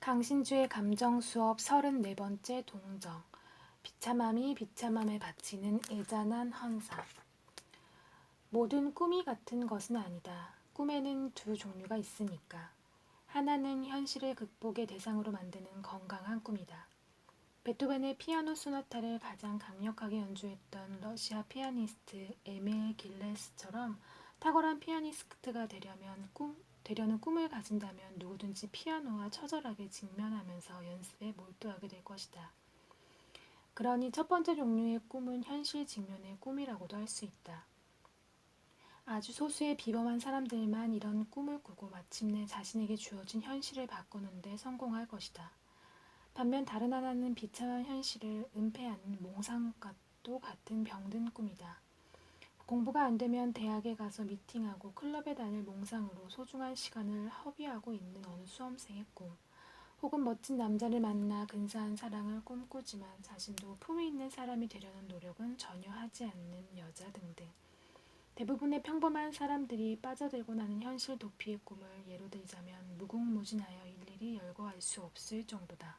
강신주의 감정수업 34번째 동정. 비참함이 비참함에 바치는 애잔한 헌사. 모든 꿈이 같은 것은 아니다. 꿈에는 두 종류가 있으니까. 하나는 현실을 극복의 대상으로 만드는 건강한 꿈이다. 베토벤의 피아노 소나타를 가장 강력하게 연주했던 러시아 피아니스트 에밀 길레스처럼 탁월한 피아니스트가 되려는 꿈을 가진다면 누구든지 피아노와 처절하게 직면하면서 연습에 몰두하게 될 것이다. 그러니 첫 번째 종류의 꿈은 현실 직면의 꿈이라고도 할 수 있다. 아주 소수의 비범한 사람들만 이런 꿈을 꾸고 마침내 자신에게 주어진 현실을 바꾸는 데 성공할 것이다. 반면 다른 하나는 비참한 현실을 은폐하는 몽상과도 같은 병든 꿈이다. 공부가 안 되면 대학에 가서 미팅하고 클럽에 다닐 몽상으로 소중한 시간을 허비하고 있는 어느 수험생의 꿈, 혹은 멋진 남자를 만나 근사한 사랑을 꿈꾸지만 자신도 품위 있는 사람이 되려는 노력은 전혀 하지 않는 여자 등등. 대부분의 평범한 사람들이 빠져들고 나는 현실 도피의 꿈을 예로 들자면 무궁무진하여 일일이 열거할 수 없을 정도다.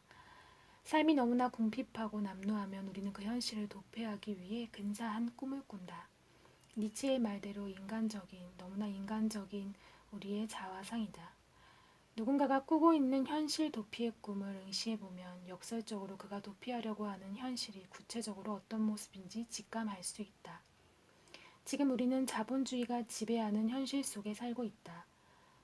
삶이 너무나 궁핍하고 남루하면 우리는 그 현실을 도피하기 위해 근사한 꿈을 꾼다. 니체의 말대로 너무나 인간적인 우리의 자화상이다. 누군가가 꾸고 있는 현실 도피의 꿈을 응시해보면 역설적으로 그가 도피하려고 하는 현실이 구체적으로 어떤 모습인지 직감할 수 있다. 지금 우리는 자본주의가 지배하는 현실 속에 살고 있다.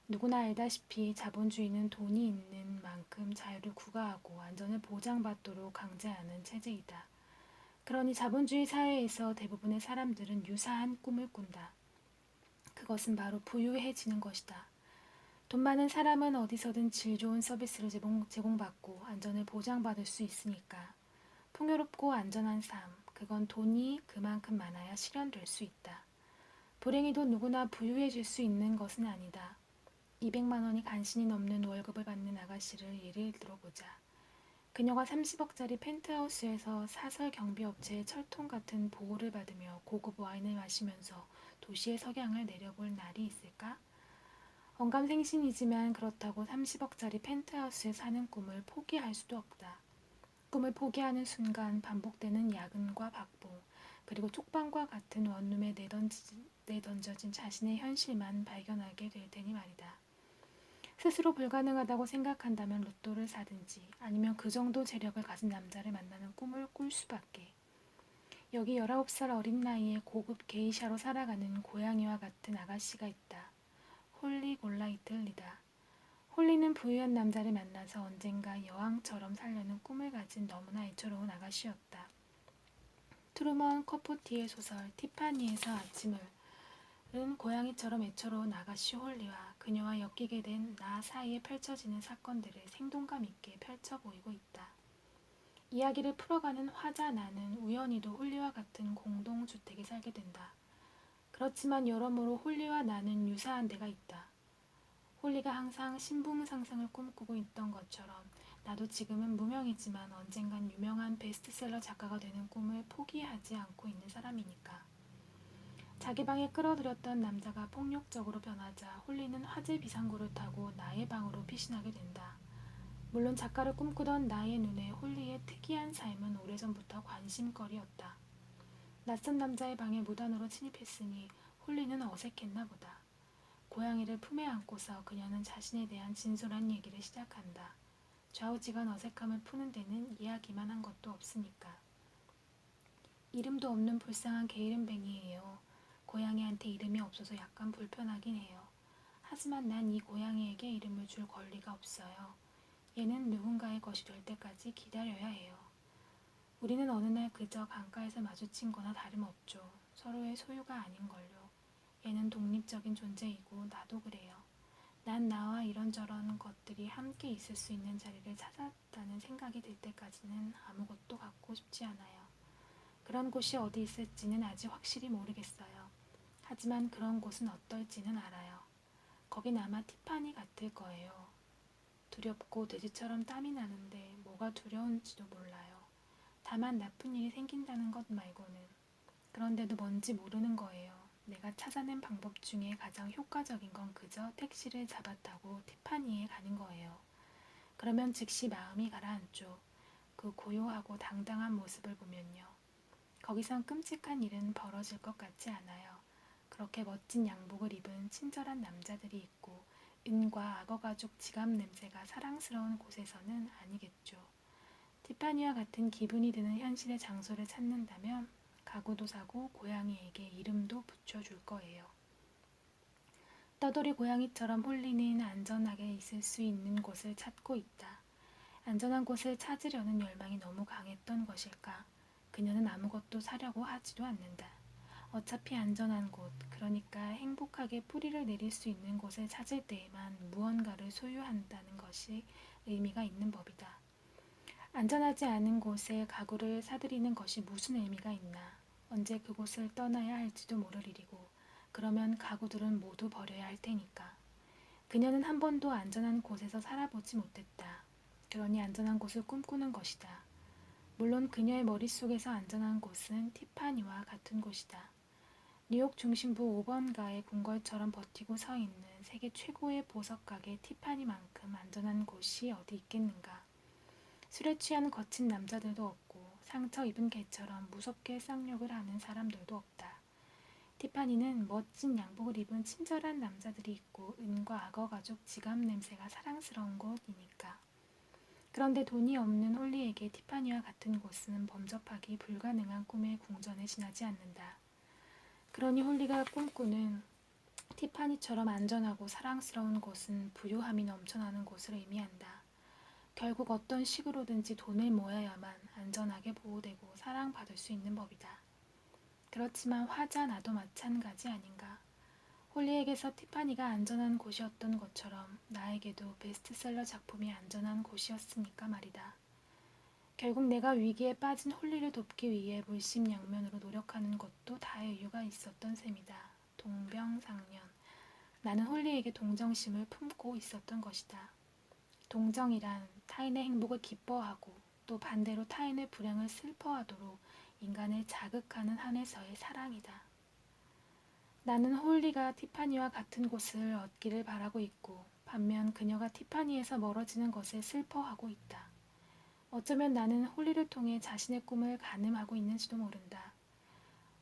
누구나 알다시피 자본주의는 돈이 있는 만큼 자유를 구가하고 안전을 보장받도록 강제하는 체제이다. 그러니 자본주의 사회에서 대부분의 사람들은 유사한 꿈을 꾼다. 그것은 바로 부유해지는 것이다. 돈 많은 사람은 어디서든 질 좋은 서비스를 제공받고 안전을 보장받을 수 있으니까. 풍요롭고 안전한 삶, 그건 돈이 그만큼 많아야 실현될 수 있다. 불행히도 누구나 부유해질 수 있는 것은 아니다. 200만 원이 간신히 넘는 월급을 받는 아가씨를 예를 들어보자. 그녀가 30억짜리 펜트하우스에서 사설 경비업체의 철통 같은 보호를 받으며 고급 와인을 마시면서 도시의 석양을 내려볼 날이 있을까? 언감생심이지만 그렇다고 30억짜리 펜트하우스에 사는 꿈을 포기할 수도 없다. 꿈을 포기하는 순간 반복되는 야근과 박봉, 그리고 쪽방과 같은 원룸에 내던져진 자신의 현실만 발견하게 될 테니 말이다. 스스로 불가능하다고 생각한다면 로또를 사든지 아니면 그 정도 재력을 가진 남자를 만나는 꿈을 꿀 수밖에. 여기 19살 어린 나이에 고급 게이샤로 살아가는 고양이와 같은 아가씨가 있다. 홀리 골라이틀리다. 홀리는 부유한 남자를 만나서 언젠가 여왕처럼 살려는 꿈을 가진 너무나 애처로운 아가씨였다. 트루먼 커포티의 소설 티파니에서 아침을 은 고양이처럼 애처로운 아가씨 홀리와 그녀와 엮이게 된 나 사이에 펼쳐지는 사건들을 생동감 있게 펼쳐 보이고 있다. 이야기를 풀어가는 화자 나는 우연히도 홀리와 같은 공동주택에 살게 된다. 그렇지만 여러모로 홀리와 나는 유사한 데가 있다. 홀리가 항상 신분상승을 꿈꾸고 있던 것처럼 나도 지금은 무명이지만 언젠간 유명한 베스트셀러 작가가 되는 꿈을 포기하지 않고 있는 사람이니까. 자기 방에 끌어들였던 남자가 폭력적으로 변하자 홀리는 화재 비상구를 타고 나의 방으로 피신하게 된다. 물론 작가를 꿈꾸던 나의 눈에 홀리의 특이한 삶은 오래전부터 관심거리였다. 낯선 남자의 방에 무단으로 침입했으니 홀리는 어색했나 보다. 고양이를 품에 안고서 그녀는 자신에 대한 진솔한 얘기를 시작한다. 좌우지간 어색함을 푸는 데는 이야기만 한 것도 없으니까. 이름도 없는 불쌍한 게으름뱅이에요. 고양이한테 이름이 없어서 약간 불편하긴 해요. 하지만 난 이 고양이에게 이름을 줄 권리가 없어요. 얘는 누군가의 것이 될 때까지 기다려야 해요. 우리는 어느 날 그저 강가에서 마주친 거나 다름없죠. 서로의 소유가 아닌걸요. 얘는 독립적인 존재이고 나도 그래요. 난 나와 이런저런 것들이 함께 있을 수 있는 자리를 찾았다는 생각이 들 때까지는 아무것도 갖고 싶지 않아요. 그런 곳이 어디 있을지는 아직 확실히 모르겠어요. 하지만 그런 곳은 어떨지는 알아요. 거긴 아마 티파니 같을 거예요. 두렵고 돼지처럼 땀이 나는데 뭐가 두려운지도 몰라요. 다만 나쁜 일이 생긴다는 것 말고는. 그런데도 뭔지 모르는 거예요. 내가 찾아낸 방법 중에 가장 효과적인 건 그저 택시를 잡아 타고 티파니에 가는 거예요. 그러면 즉시 마음이 가라앉죠. 그 고요하고 당당한 모습을 보면요. 거기선 끔찍한 일은 벌어질 것 같지 않아요. 그렇게 멋진 양복을 입은 친절한 남자들이 있고 은과 악어 가죽 지갑 냄새가 사랑스러운 곳에서는 아니겠죠. 티파니와 같은 기분이 드는 현실의 장소를 찾는다면 가구도 사고 고양이에게 이름도 붙여줄 거예요. 떠돌이 고양이처럼 홀리는 안전하게 있을 수 있는 곳을 찾고 있다. 안전한 곳을 찾으려는 열망이 너무 강했던 것일까? 그녀는 아무것도 사려고 하지도 않는다. 어차피 안전한 곳, 그러니까 행복하게 뿌리를 내릴 수 있는 곳을 찾을 때에만 무언가를 소유한다는 것이 의미가 있는 법이다. 안전하지 않은 곳에 가구를 사들이는 것이 무슨 의미가 있나? 언제 그곳을 떠나야 할지도 모를 일이고, 그러면 가구들은 모두 버려야 할 테니까. 그녀는 한 번도 안전한 곳에서 살아보지 못했다. 그러니 안전한 곳을 꿈꾸는 것이다. 물론 그녀의 머릿속에서 안전한 곳은 티파니와 같은 곳이다. 뉴욕 중심부 5번가의 궁궐처럼 버티고 서 있는 세계 최고의 보석 가게 티파니만큼 안전한 곳이 어디 있겠는가. 술에 취한 거친 남자들도 없고 상처 입은 개처럼 무섭게 쌍욕을 하는 사람들도 없다. 티파니는 멋진 양복을 입은 친절한 남자들이 있고 은과 악어 가죽 지갑 냄새가 사랑스러운 곳이니까. 그런데 돈이 없는 홀리에게 티파니와 같은 곳은 범접하기 불가능한 꿈의 궁전에 지나지 않는다. 그러니 홀리가 꿈꾸는 티파니처럼 안전하고 사랑스러운 곳은 부유함이 넘쳐나는 곳을 의미한다. 결국 어떤 식으로든지 돈을 모아야만 안전하게 보호되고 사랑받을 수 있는 법이다. 그렇지만 화자 나도 마찬가지 아닌가. 홀리에게서 티파니가 안전한 곳이었던 것처럼 나에게도 베스트셀러 작품이 안전한 곳이었으니까 말이다. 결국 내가 위기에 빠진 홀리를 돕기 위해 물심양면으로 노력하는 것도 다의 이유가 있었던 셈이다. 동병상련. 나는 홀리에게 동정심을 품고 있었던 것이다. 동정이란 타인의 행복을 기뻐하고 또 반대로 타인의 불행을 슬퍼하도록 인간을 자극하는 한에서의 사랑이다. 나는 홀리가 티파니와 같은 곳을 얻기를 바라고 있고 반면 그녀가 티파니에서 멀어지는 것을 슬퍼하고 있다. 어쩌면 나는 홀리를 통해 자신의 꿈을 가늠하고 있는지도 모른다.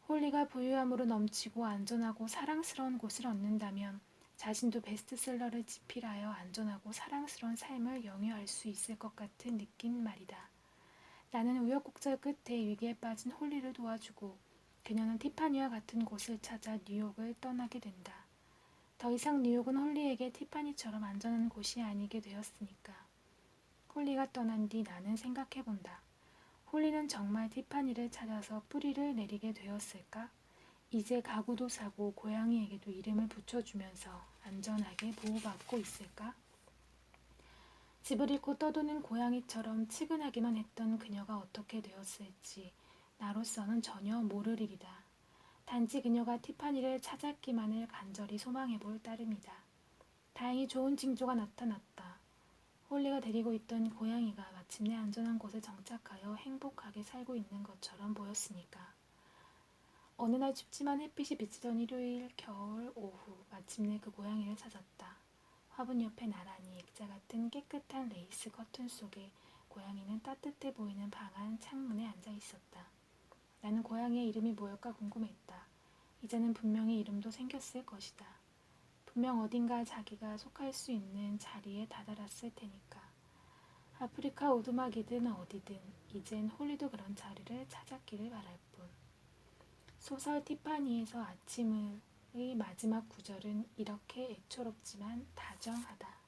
홀리가 부유함으로 넘치고 안전하고 사랑스러운 곳을 얻는다면 자신도 베스트셀러를 집필하여 안전하고 사랑스러운 삶을 영위할 수 있을 것 같은 느낌 말이다. 나는 우여곡절 끝에 위기에 빠진 홀리를 도와주고 그녀는 티파니와 같은 곳을 찾아 뉴욕을 떠나게 된다. 더 이상 뉴욕은 홀리에게 티파니처럼 안전한 곳이 아니게 되었으니까. 홀리가 떠난 뒤 나는 생각해본다. 홀리는 정말 티파니를 찾아서 뿌리를 내리게 되었을까? 이제 가구도 사고 고양이에게도 이름을 붙여주면서 안전하게 보호받고 있을까? 집을 잃고 떠도는 고양이처럼 치근하기만 했던 그녀가 어떻게 되었을지 나로서는 전혀 모를 일이다. 단지 그녀가 티파니를 찾았기만을 간절히 소망해볼 따름이다. 다행히 좋은 징조가 나타났다. 홀리가 데리고 있던 고양이가 마침내 안전한 곳에 정착하여 행복하게 살고 있는 것처럼 보였으니까. 어느 날 춥지만 햇빛이 비치던 일요일 겨울 오후 마침내 그 고양이를 찾았다. 화분 옆에 나란히 액자 같은 깨끗한 레이스 커튼 속에 고양이는 따뜻해 보이는 방 안 창문에 앉아 있었다. 나는 고양이의 이름이 뭐였까 궁금했다. 이제는 분명히 이름도 생겼을 것이다. 분명 어딘가 자기가 속할 수 있는 자리에 다다랐을 테니까. 아프리카 오두막이든 어디든 이젠 홀리도 그런 자리를 찾았기를 바랄 뿐. 소설 티파니에서 아침의 마지막 구절은 이렇게 애초롭지만 다정하다.